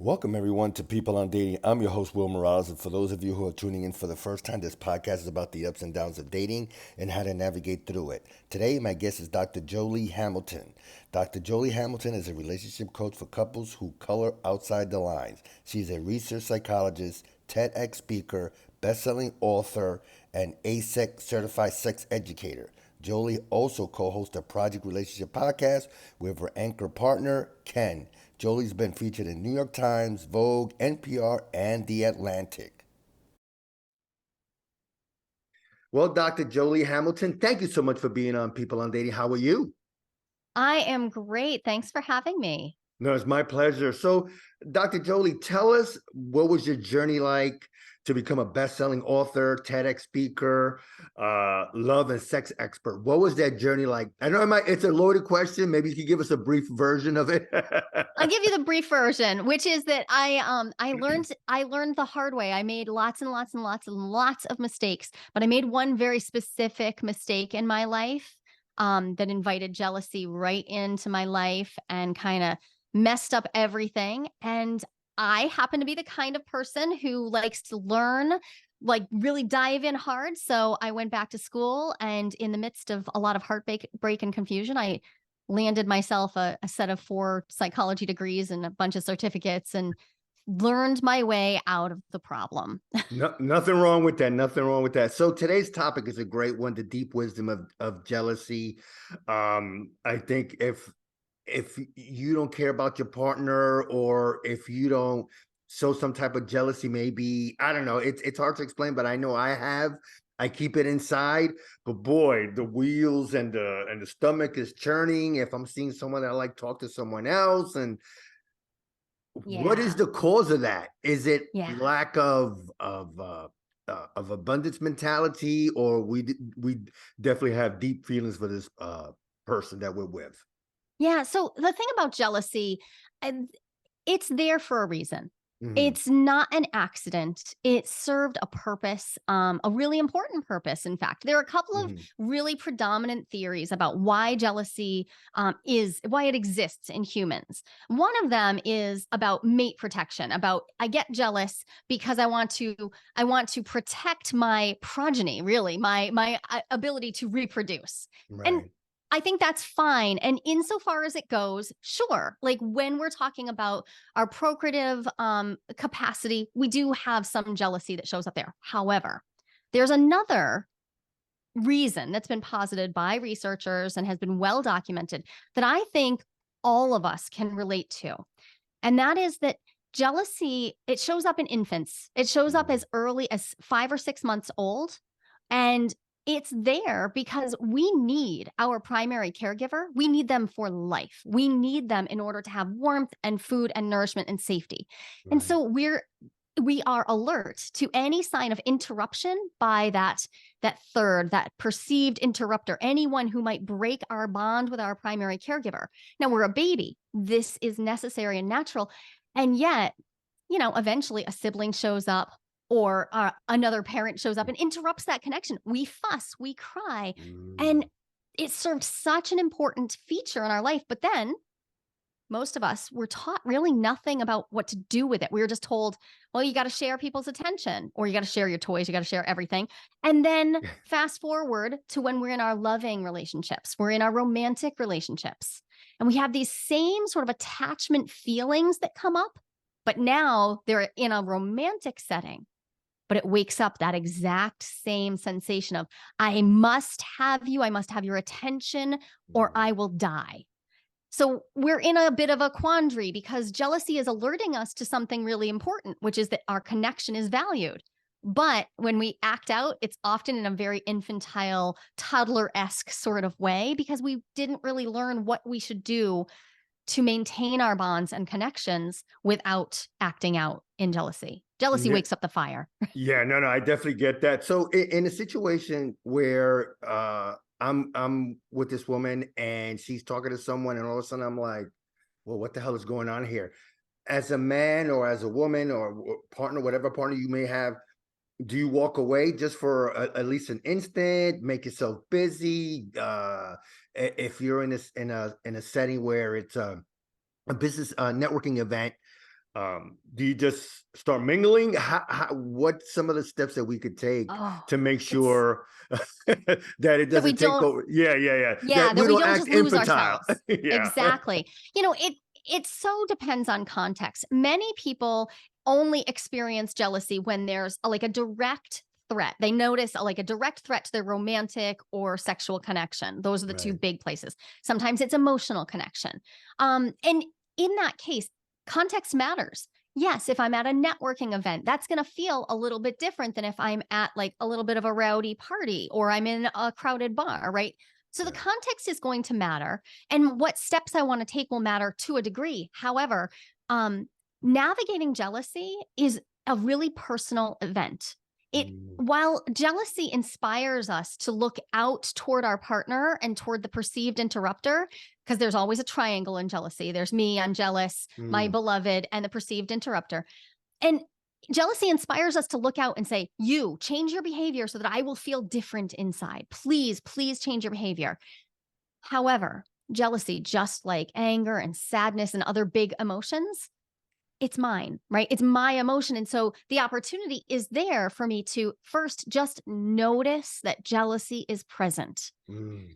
Welcome, everyone, to People on Dating. I'm your host, Will Morales, and for those of you who are tuning in for the first time, this podcast is about the ups and downs of dating and how to navigate through it. Today, my guest is Dr. Joli Hamilton. Dr. Joli Hamilton is a relationship coach for couples who color outside the lines. She's a research psychologist, TEDx speaker, best-selling author, and ASEC certified sex educator. Joli also co-hosts a Project Relationship podcast with her anchor partner, Ken. Joli's been featured in New York Times, Vogue, NPR, and The Atlantic. Well, Dr. Joli Hamilton, thank you so much for being on People on Dating. How are you? I am great. Thanks for having me. No, it's my pleasure. So, Dr. Joli, tell us, what was your journey like to become a best-selling author, TEDx speaker, love and sex expert? What was that journey like? I know it's a loaded question. Maybe you could give us a brief version of it. I'll give you the brief version, which is that I learned the hard way. I made lots and lots and lots and lots of mistakes, but I made one very specific mistake in my life that invited jealousy right into my life and kind of messed up everything. And I happen to be the kind of person who likes to learn, like really dive in hard. So I went back to school, and in the midst of a lot of heartbreak and confusion, I landed myself a set of 4 psychology degrees and a bunch of certificates and learned my way out of the problem. No, nothing wrong with that. Nothing wrong with that. So today's topic is a great one, the deep wisdom of jealousy. I think if you don't care about your partner, or if you don't show some type of jealousy, maybe, I don't know, it's hard to explain, but I know I keep it inside, but boy, the wheels and the stomach is churning if I'm seeing someone that I like talk to someone else. And what is the cause of that? Is it lack of abundance mentality, or we definitely have deep feelings for this person that we're with? Yeah. So the thing about jealousy, it's there for a reason. Mhm. It's not an accident. It served a purpose, a really important purpose. In fact, there are a couple of really predominant theories about why jealousy why it exists in humans. One of them is about mate protection. About, I get jealous because I want to protect my progeny, really, my ability to reproduce. Right. And I think that's fine. And insofar as it goes, sure. Like when we're talking about our procreative capacity, we do have some jealousy that shows up there. However, there's another reason that's been posited by researchers and has been well documented that I think all of us can relate to. And that is that jealousy, it shows up in infants. It shows up as early as 5 or 6 months old. And it's there because we need our primary caregiver. We need them for life. We need them in order to have warmth and food and nourishment and safety. Right. And so we are alert to any sign of interruption by that perceived interrupter, anyone who might break our bond with our primary caregiver. Now, we're a baby. This is necessary and natural. And yet, eventually a sibling shows up, or another parent shows up and interrupts that connection. We fuss, we cry, and it served such an important feature in our life. But then most of us were taught really nothing about what to do with it. We were just told, well, you got to share people's attention, or you got to share your toys, you got to share everything. And then fast forward to when we're in our loving relationships, we're in our romantic relationships, and we have these same sort of attachment feelings that come up, but now they're in a romantic setting. But it wakes up that exact same sensation of, I must have you, I must have your attention, or I will die. So we're in a bit of a quandary because jealousy is alerting us to something really important, which is that our connection is valued. But when we act out, it's often in a very infantile, toddler-esque sort of way, because we didn't really learn what we should do to maintain our bonds and connections without acting out in jealousy. Jealousy wakes up the fire. Yeah, no, I definitely get that. So in a situation where I'm with this woman and she's talking to someone, and all of a sudden I'm like, well, what the hell is going on here? As a man or as a woman or partner, whatever partner you may have, do you walk away just for at least an instant, make yourself busy? If you're in a setting where it's a business networking event, Do you just start mingling? What's some of the steps that we could take Oh, to make it's sure that it that we doesn't take don't, over? Yeah. yeah, That that we we don't don't act just lose infantile. ourselves. Yeah. Exactly. It so depends on context. Many people only experience jealousy when there's like a direct threat. They notice like a direct threat to their romantic or sexual connection. Those are the two Right. big places. Sometimes it's emotional connection. And in that case, context matters. Yes, if I'm at a networking event, that's going to feel a little bit different than if I'm at like a little bit of a rowdy party or I'm in a crowded bar, right? So the Yeah. context is going to matter, and what steps I want to take will matter to a degree. However, navigating jealousy is a really personal event. It Mm, While jealousy inspires us to look out toward our partner and toward the perceived interrupter, because there's always a triangle in jealousy. There's me, I'm jealous, my mm, beloved, and the perceived interrupter. And jealousy inspires us to look out and say, you change your behavior so that I will feel different inside. Please, please change your behavior. However, jealousy, just like anger and sadness and other big emotions, it's mine, right? It's my emotion. And so the opportunity is there for me to first just notice that jealousy is present. mm.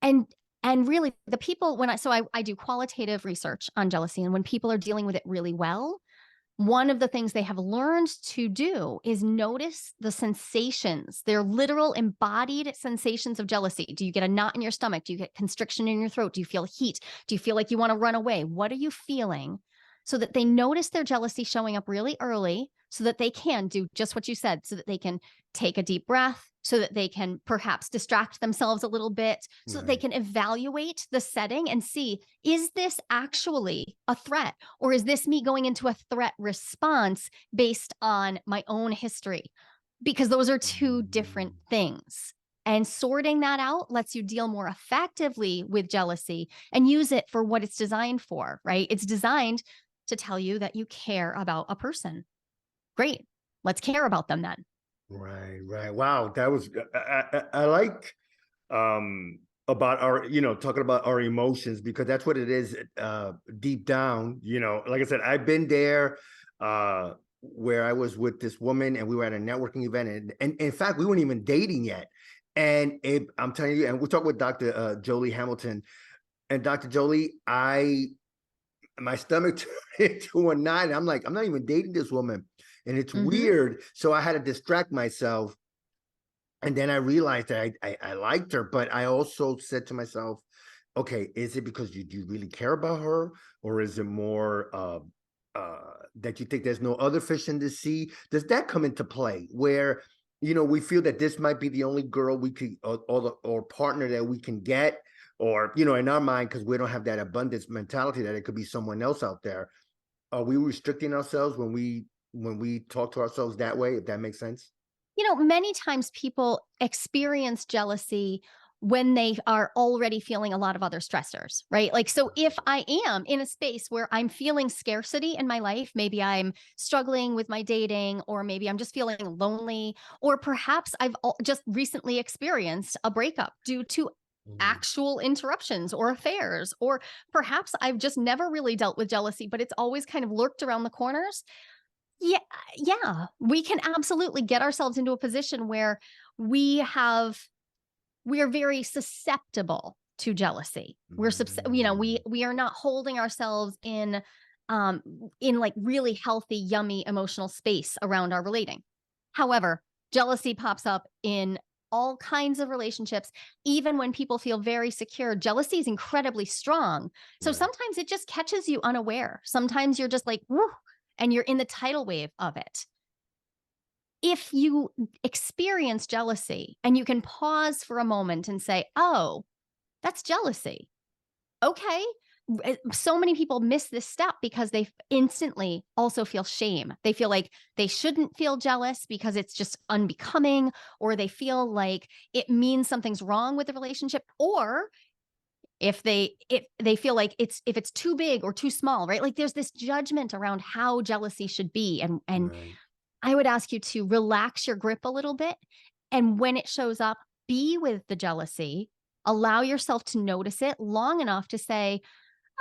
And and really the people when I do qualitative research on jealousy, and when people are dealing with it really well, one of the things they have learned to do is notice the sensations, their literal embodied sensations of jealousy. Do you get a knot in your stomach? Do you get constriction in your throat? Do you feel heat? Do you feel like you want to run away? What are you feeling? So that they notice their jealousy showing up really early, so that they can do just what you said, so that they can take a deep breath, so that they can perhaps distract themselves a little bit, so that they Right. can evaluate the setting and see, is this actually a threat? Or is this me going into a threat response based on my own history? Because those are two different Mm. things. And sorting that out lets you deal more effectively with jealousy and use it for what it's designed for, right? It's designed to tell you that you care about a person. Great. Let's care about them then. Right. Wow, that was I like about our, talking about our emotions, because that's what it is deep down, like I said, I've been there, where I was with this woman and we were at a networking event, and in fact we weren't even dating yet. And I'm telling you, and we're talking with Dr. Joli Hamilton, and Dr. Joli, my stomach turned into a nine. I'm like, I'm not even dating this woman. And it's Mm-hmm. weird. So I had to distract myself. And then I realized that I liked her, but I also said to myself, okay, is it because you do really care about her? Or is it more that you think there's no other fish in the sea? Does that come into play where, we feel that this might be the only girl we could, or partner that we can get? Or, in our mind, because we don't have that abundance mentality, that it could be someone else out there. Are we restricting ourselves when we talk to ourselves that way, if that makes sense? Many times people experience jealousy when they are already feeling a lot of other stressors, right? Like, so if I am in a space where I'm feeling scarcity in my life, maybe I'm struggling with my dating, or maybe I'm just feeling lonely, or perhaps I've just recently experienced a breakup due to Mm, actual interruptions or affairs, or perhaps I've just never really dealt with jealousy, but it's always kind of lurked around the corners. Yeah, yeah, we can absolutely get ourselves into a position where we have we are very susceptible to jealousy. mm, We are not holding ourselves in like really healthy, yummy emotional space around our relating. However, jealousy pops up in all kinds of relationships. Even when people feel very secure, jealousy is incredibly strong. So right. sometimes it just catches you unaware. Sometimes you're just like, whoo, and you're in the tidal wave of it. If you experience jealousy and you can pause for a moment and say, oh, that's jealousy. Okay. So many people miss this step because they instantly also feel shame. They feel like they shouldn't feel jealous because it's just unbecoming, or they feel like it means something's wrong with the relationship, or if they feel like if it's too big or too small, right? Like there's this judgment around how jealousy should be, and Right. I would ask you to relax your grip a little bit. And when it shows up, be with the jealousy. Allow yourself to notice it long enough to say,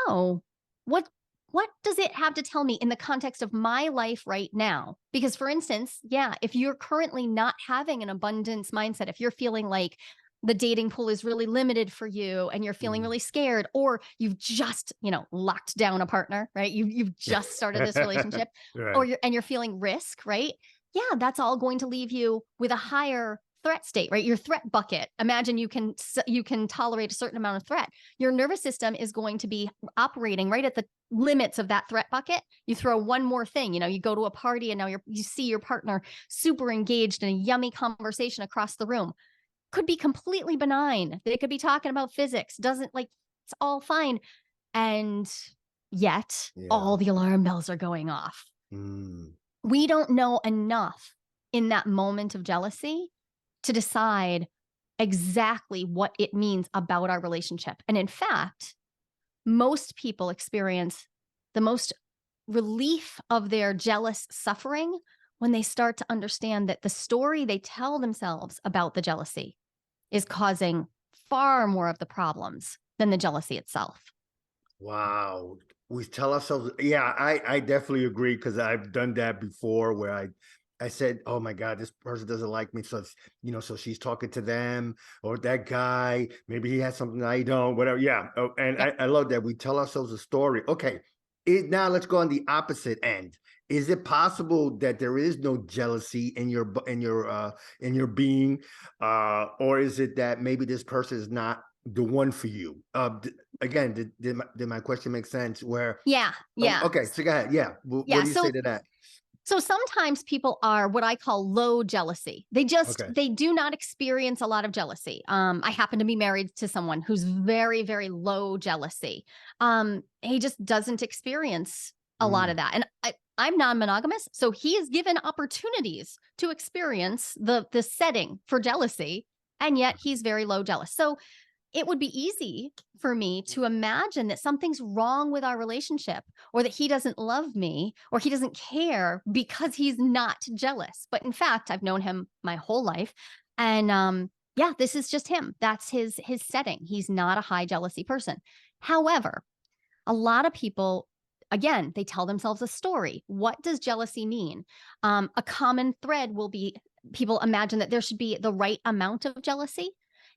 oh, what? what does it have to tell me in the context of my life right now? Because, for instance, yeah, if you're currently not having an abundance mindset, if you're feeling like the dating pool is really limited for you and you're feeling Mm. really scared, or you've just, locked down a partner, right? You've just started this relationship, or Right. you're feeling risk, right? Yeah, that's all going to leave you with a higher threat state, right? Your threat bucket. Imagine you can tolerate a certain amount of threat. Your nervous system is going to be operating right at the limits of that threat bucket. You throw one more thing, you go to a party and now you see your partner super engaged in a yummy conversation across the room. Could be completely benign. They could be talking about physics. Doesn't like it's all fine. And yet Yeah. all the alarm bells are going off. Mm. We don't know enough in that moment of jealousy to decide exactly what it means about our relationship. And in fact, most people experience the most relief of their jealous suffering when they start to understand that the story they tell themselves about the jealousy is causing far more of the problems than the jealousy itself. Wow. We tell ourselves, yeah, I definitely agree because I've done that before where I said, oh my God, this person doesn't like me. So it's, so she's talking to them or that guy, maybe he has something I don't, whatever. Yeah. Oh, and Yeah. I love that. We tell ourselves a story. Okay. Now let's go on the opposite end. Is it possible that there is no jealousy in your being, or is it that maybe this person is not the one for you? Again, did my question make sense? Where Yeah. Yeah. okay, so go ahead. Yeah, what Yeah. do you say So to that? So sometimes people are what I call low jealousy. Okay. They do not experience a lot of jealousy. I happen to be married to someone who's very, very low jealousy. He just doesn't experience a lot Mm, of that. And I'm non-monogamous, so he is given opportunities to experience the setting for jealousy, and yet he's very low jealous. So it would be easy for me to imagine that something's wrong with our relationship, or that he doesn't love me, or he doesn't care because he's not jealous. But in fact, I've known him my whole life. And yeah, this is just him. That's his setting. He's not a high jealousy person. However, a lot of people, again, they tell themselves a story. What does jealousy mean? A common thread will be people imagine that there should be the right amount of jealousy.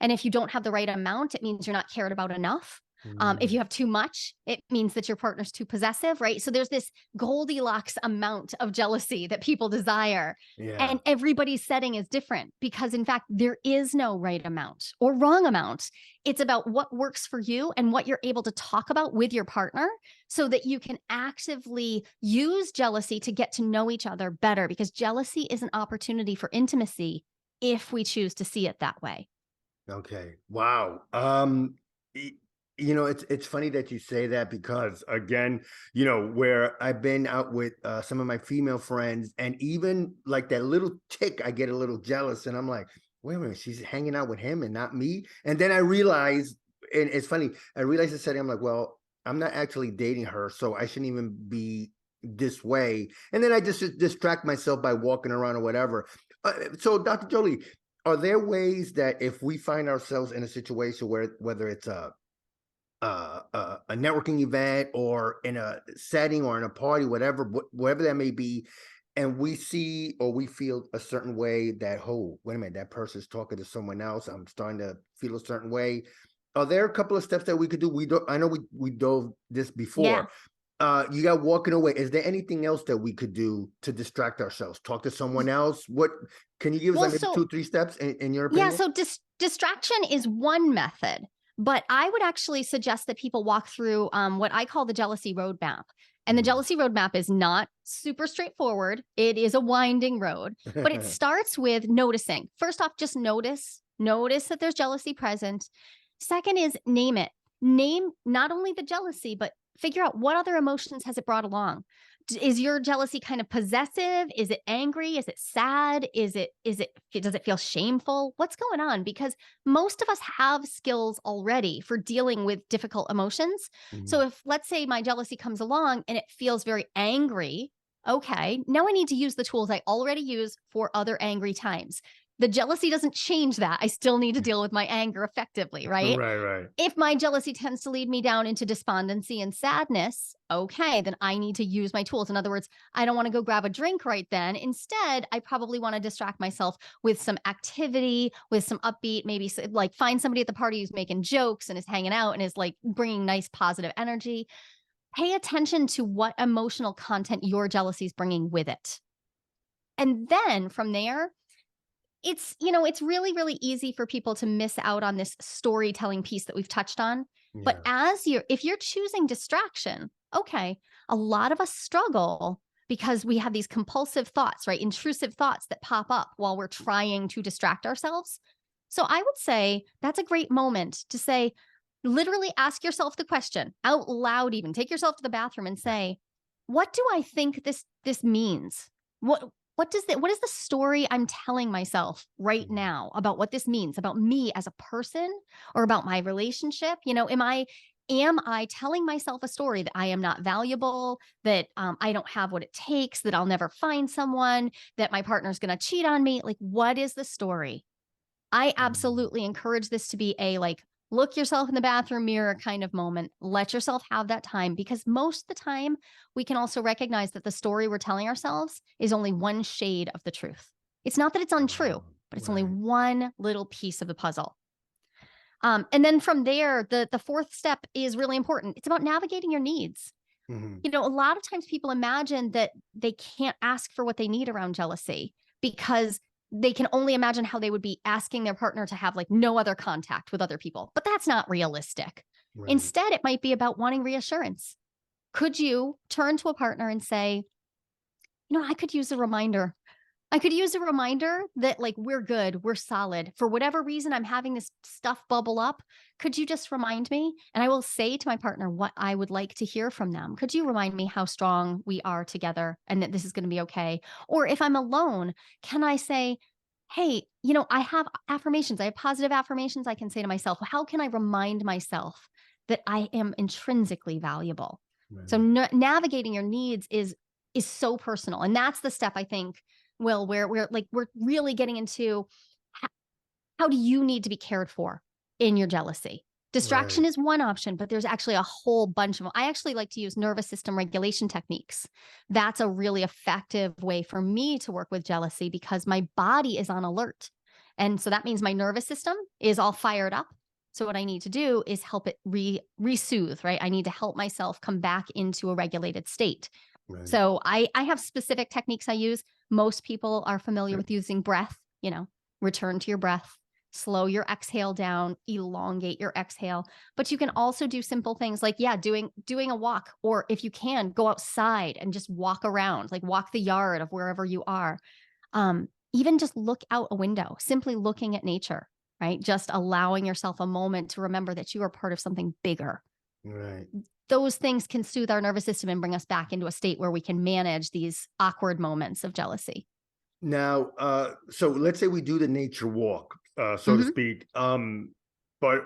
And if you don't have the right amount, it means you're not cared about enough. If mm, you have too much, it means that your partner's too possessive, right? So there's this Goldilocks amount of jealousy that people desire. yeah. And everybody's setting is different because, in fact, there is no right amount or wrong amount. It's about what works for you and what you're able to talk about with your partner so that you can actively use jealousy to get to know each other better, because jealousy is an opportunity for intimacy if we choose to see it that way. Okay. Wow. y- it's funny that you say that because again, where I've been out with some of my female friends, and even like that little tick, I get a little jealous, and I'm like, wait a minute, she's hanging out with him and not me. And then I realize, and it's funny, I realized the setting. I'm like, well, I'm not actually dating her, so I shouldn't even be this way. And then I just distract myself by walking around or whatever. So, Dr. Jolie, are there ways that if we find ourselves in a situation where whether it's a networking event or in a setting or in a party, whatever that may be, and we see or we feel a certain way that, oh, wait a minute, that person's talking to someone else, I'm starting to feel a certain way. Are there a couple of steps that we could do? I know we dove this Yeah. before. You got walking away. Is there anything else that we could do to distract ourselves? Talk to someone else? What can you give us Well, like maybe two, so three steps in your yeah, opinion? so distraction is one method, but I would actually suggest that people walk through what I call the jealousy roadmap. And the Mm. jealousy roadmap is not super straightforward. It is a winding road, but it starts with noticing. First off, just notice that there's jealousy present. Second is name it. Name not only the jealousy, but figure out what other emotions has it brought along. Is your jealousy kind of possessive? Is it angry? Is it sad? Does it feel shameful? What's going on? Because most of us have skills already for dealing with difficult emotions. So Mm. if, let's say, my jealousy comes along and it feels very angry, okay, now I need to use the tools I already use for other angry times. The jealousy doesn't change that. I still need to deal with my anger effectively, right? Right. If my jealousy tends to lead me down into despondency and sadness, okay, then I need to use my tools. In other words, I don't want to go grab a drink right then. Instead, I probably want to distract myself with some activity, with some upbeat, maybe like find somebody at the party who's making jokes and is hanging out and is like bringing nice positive energy. Pay attention to what emotional content your jealousy is bringing with it. And then from there, it's really, really easy for people to miss out on this storytelling piece that we've touched on. Yeah. But if you're choosing distraction, okay, a lot of us struggle because we have these compulsive thoughts, right? Intrusive thoughts that pop up while we're trying to distract ourselves. So I would say that's a great moment to say, literally ask yourself the question out loud, even take yourself to the bathroom and say, what do I think this means? What is the story I'm telling myself right now about what this means about me as a person or about my relationship? Am I telling myself a story that I am not valuable, that I don't have what it takes, that I'll never find someone, that my partner's going to cheat on me? Like, what is the story? I absolutely encourage this to be a look yourself in the bathroom mirror kind of moment. Let yourself have that time, because most of the time we can also recognize that the story we're telling ourselves is only one shade of the truth. It's not that it's untrue, but it's only one little piece of the puzzle. And then from there, the fourth step is really important. It's about navigating your needs. A lot of times people imagine that they can't ask for what they need around jealousy because they can only imagine how they would be asking their partner to have no other contact with other people. But that's not realistic. Right. Instead, it might be about wanting reassurance. Could you turn to a partner and say, I could use a reminder. I could use a reminder that we're good, we're solid. For whatever reason, I'm having this stuff bubble up. Could you just remind me? And I will say to my partner what I would like to hear from them. Could you remind me how strong we are together and that this is going to be okay? Or if I'm alone, can I say, hey, I have affirmations. I have positive affirmations I can say to myself. How can I remind myself that I am intrinsically valuable? Right. So navigating your needs is so personal. And that's the step, I think, Will, where we're really getting into how do you need to be cared for in your jealousy? Distraction is one option, but there's actually a whole bunch of them. I actually like to use nervous system regulation techniques. That's a really effective way for me to work with jealousy because my body is on alert. And so that means my nervous system is all fired up. So what I need to do is help it re-soothe, right? I need to help myself come back into a regulated state. Right. So I have specific techniques I use. Most people are familiar with using breath, return to your breath, slow your exhale down, elongate your exhale. But you can also do simple things like, doing a walk, or if you can, go outside and just walk around, walk the yard of wherever you are. Even just look out a window, simply looking at nature, right? Just allowing yourself a moment to remember that you are part of something bigger. Right. Those things can soothe our nervous system and bring us back into a state where we can manage these awkward moments of jealousy. Now, so let's say we do the nature walk, so to speak. But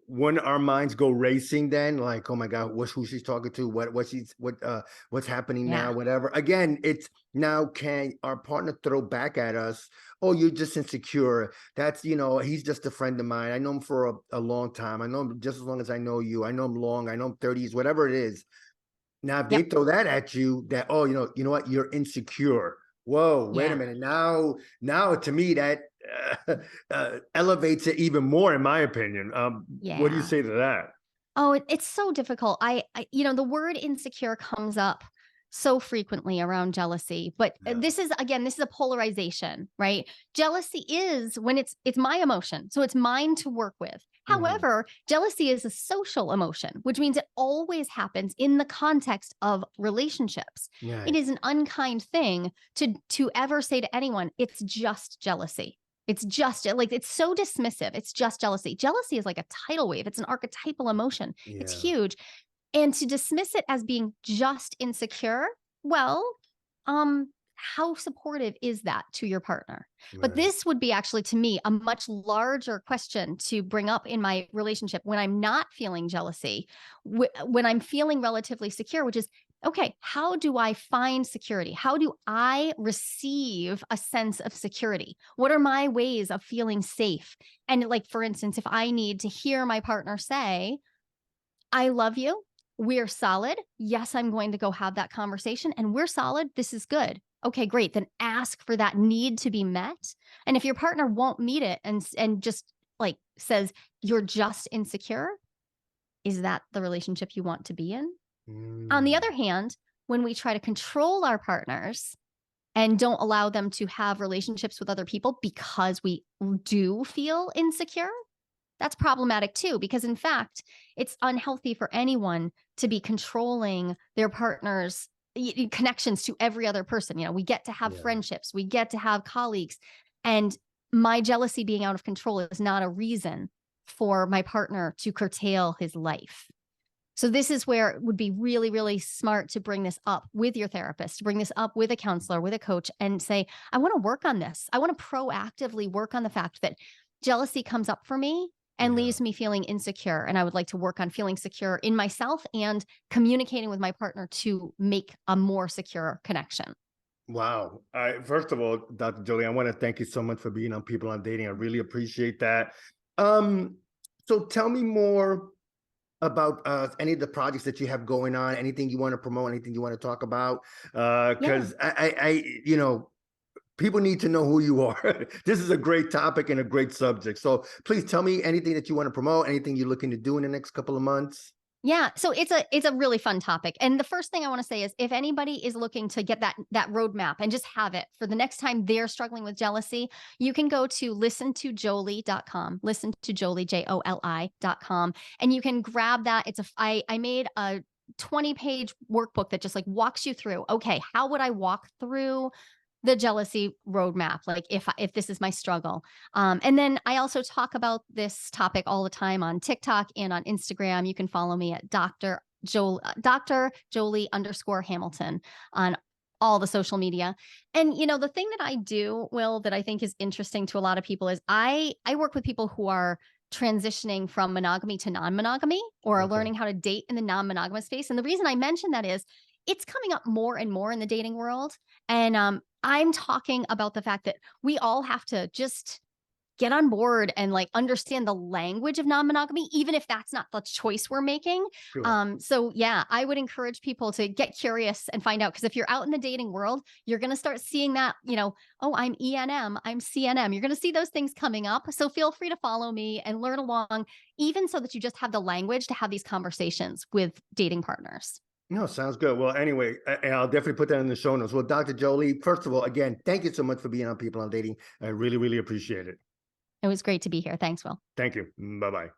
when our minds go racing, then oh my God, who she's talking to, what's happening now, whatever. Again, it's now, can our partner throw back at us, oh, you're just insecure. That's, he's just a friend of mine. I know him for a long time. I know him just as long as I know you. I know him long. I know him 30s, whatever it is. Now, if they throw that at you, that, oh, you know what, you're insecure. Whoa, wait a minute. Now to me, that elevates it even more, in my opinion. What do you say to that? Oh, it's so difficult. I the word insecure comes up so frequently around jealousy, but this is a polarization, right? Jealousy is when it's my emotion, so it's mine to work with. However, jealousy is a social emotion, which means it always happens in the context of relationships. Right. It is an unkind thing to ever say to anyone, it's just jealousy. It's just it's so dismissive. It's just jealousy. Jealousy is like a tidal wave. It's an archetypal emotion. Yeah. It's huge. And to dismiss it as being just insecure, well, how supportive is that to your partner? Right. But this would be actually, to me, a much larger question to bring up in my relationship when I'm not feeling jealousy, when I'm feeling relatively secure, which is, okay, how do I find security? How do I receive a sense of security? What are my ways of feeling safe? And like, for instance, if I need to hear my partner say, I love you, we're solid. Yes, I'm going to go have that conversation and we're solid. This is good. Okay, great. Then ask for that need to be met. And if your partner won't meet it and just like says, you're just insecure, is that the relationship you want to be in? On the other hand, when we try to control our partners and don't allow them to have relationships with other people because we do feel insecure, that's problematic too, because in fact, it's unhealthy for anyone to be controlling their partner's connections to every other person. You know, we get to have friendships, we get to have colleagues, and my jealousy being out of control is not a reason for my partner to curtail his life. So this is where it would be really, really smart to bring this up with your therapist, to bring this up with a counselor, with a coach, and say, I want to work on this. I want to proactively work on the fact that jealousy comes up for me and leaves me feeling insecure. And I would like to work on feeling secure in myself and communicating with my partner to make a more secure connection. Wow. First of all, Dr. Joli, I want to thank you so much for being on People on Dating. I really appreciate that. So tell me more about any of the projects that you have going on, anything you want to promote, anything you want to talk about, because I you know, people need to know who you are. This is a great topic and a great subject. So please tell me anything that you want to promote, anything you're looking to do in the next couple of months. Yeah, so it's a really fun topic. And the first thing I want to say is if anybody is looking to get that roadmap and just have it for the next time they're struggling with jealousy, you can go to listentojoli.com, listen to Joli, Joli.com, and you can grab that. I made a 20-page workbook that just like walks you through, okay, how would I walk through the jealousy roadmap, like if this is my struggle. And then I also talk about this topic all the time on TikTok and on Instagram. You can follow me at Dr. Joli _Hamilton on all the social media. And, you know, the thing that I do, Will, that I think is interesting to a lot of people is I work with people who are transitioning from monogamy to non-monogamy or are learning how to date in the non-monogamous space. And the reason I mention that is it's coming up more and more in the dating world. And I'm talking about the fact that we all have to just get on board and like understand the language of non-monogamy, even if that's not the choice we're making. So yeah, I would encourage people to get curious and find out, because if you're out in the dating world, you're going to start seeing that, you know, oh, I'm ENM, I'm CNM. You're going to see those things coming up. So feel free to follow me and learn along, even so that you just have the language to have these conversations with dating partners. No, sounds good. Well, anyway, and I'll definitely put that in the show notes. Well, Dr. Joli, first of all, again, thank you so much for being on People on Dating. I really, really appreciate it. It was great to be here. Thanks, Will. Thank you. Bye-bye.